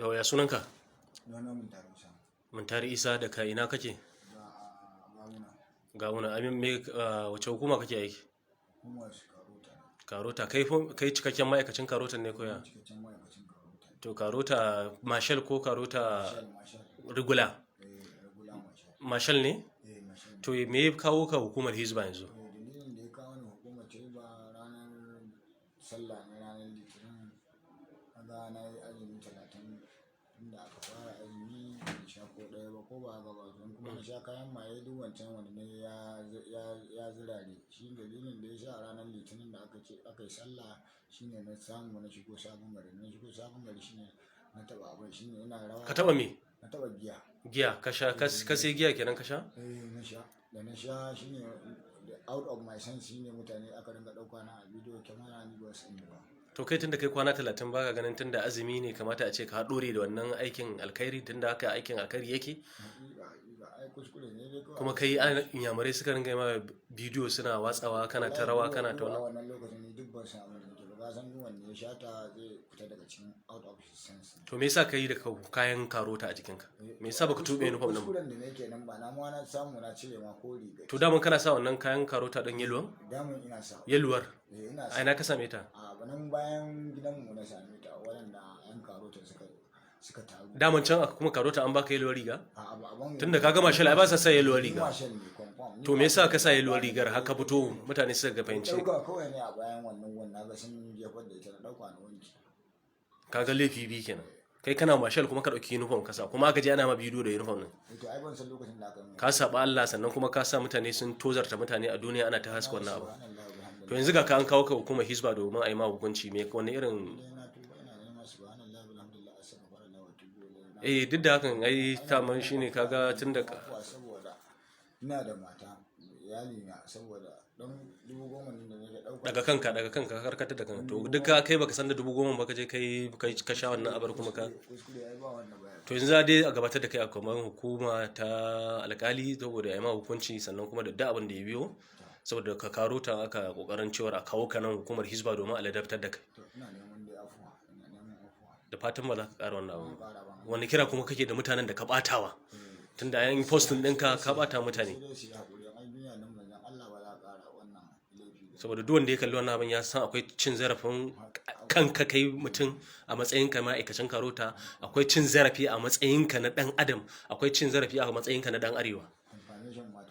Yau ya sunanka? Sunana Muntari Isa. Muntari Isa daga ina kake? Gawuna. Gawuna. Amin me wace hukuma kake aiki? Hukumar Karota. Karota. Kai cikakken ma'aikacin Karota ne ko ya? Cikakken ma'aikacin Karota. To Karota Marshal ko Karota Marshal. Regular? Regular Marshal. Marshal ne? Marshal. To me ya kawo ka hukumar Hizba yanzu? Dalilin da ya kawo ni hukumar Hizba ranar sallah ne, ranar Litinin. Kaga na yi azumi 30 tunda aka fara azumi ban sha ko ɗaya ba ko ba haka ba, don kuma na sha kayan maye duk wancan wanda ne ya zirare. Shi dalilin da ya sa ranar Litinin da aka yi sallah shine na samu na shigo sabon gari. Na shigo sabon gari shine na taɓa abin, shine ina rawa. Ka taɓa me? Na taɓa giya. Giya ka sha? Ka sai giya kenan ka sha? Na sha. Da na sha shine out of my sense, shine mutane aka ringa ɗauka na a bidiyo kyamara, ni ba su ba. To kai tunda kai kwana 30 baka ganin tunda azumi ne kamata a ce ka dore da wannan aikin alkhairi tunda haka aikin alkhairi yake? Kuma kai inyamurai suka ringa ma bidiyo suna watsawa kana ta rawa kana ta wannan lokacin ne duk ban san abin da nake ba, san duk wanda ya shata zai fita daga cikin out of his sense. To me yasa kai da kayan Karota a jikinka? Me yasa baka tube uniform din ba? Kuskuren da nake nan ba na ma na samu na cire ma ko riga. To daman kana sa wannan kayan Karota din yeluwan? Daman ina sa. Yeluwar? Ina sa. Ai na ka same ta? A nan bayan gidanmu na same ta, waɗanda yan Karota suka taru. Daman can kuma Karota an baka yeluwar riga? A abin Tunda kaga Marshal ai ba sa sa yeluwar riga. Marshal ne confirm. To me yasa ka sa yeluwar rigar haka fito mutane suka ga fahimci? Dauka kawai ne a bayan wannan ga sun jefar da ita, na dauka na wanki. Kaga laifi bi kenan. Kai kana Marshal kuma ka dauki uniform ka sa, kuma aka je ana ma bidiyo da uniform din. To ai ban san lokacin da aka yi. Ka saba Allah sannan kuma ka sa mutane sun tozarta mutane a duniya ana ta haska wannan abu. To yanzu ga ka an kawo ka hukumar Hizba domin a yi ma hukunci, me wani irin duk da hakan ai taman shine kaga tunda saboda ina da mata iyali na, saboda don 10,000 da nake dauka daga kanka ka karkata da kanka. To duka kai baka san da 10,000 ba ka je kai ka sha wannan abar kuma ka. kuskure ai ba wanda baya. To yanzu dai a gabatar da kai a kamar hukuma ta alkali saboda ya ma hukunci, sannan kuma da abin da ya biyo saboda ka Karota aka kokarin cewa a kawo ka nan hukumar Hizba domin a ladabtar da kai. To ina neman dai afuwa, ina neman afuwa. Da fatan ba za ka ƙara wannan abu. Wani kira kuma kake da mutanen da ka batawa? Tunda yayin postin ɗinka ka bata mutane. Saboda duk wanda ya kalli wannan abin ya san akwai cin zarafin kanka kai mutum a matsayinka ma'aikacin Karota, akwai cin zarafi a matsayinka na ɗan adam, akwai cin zarafi a matsayinka na ɗan arewa.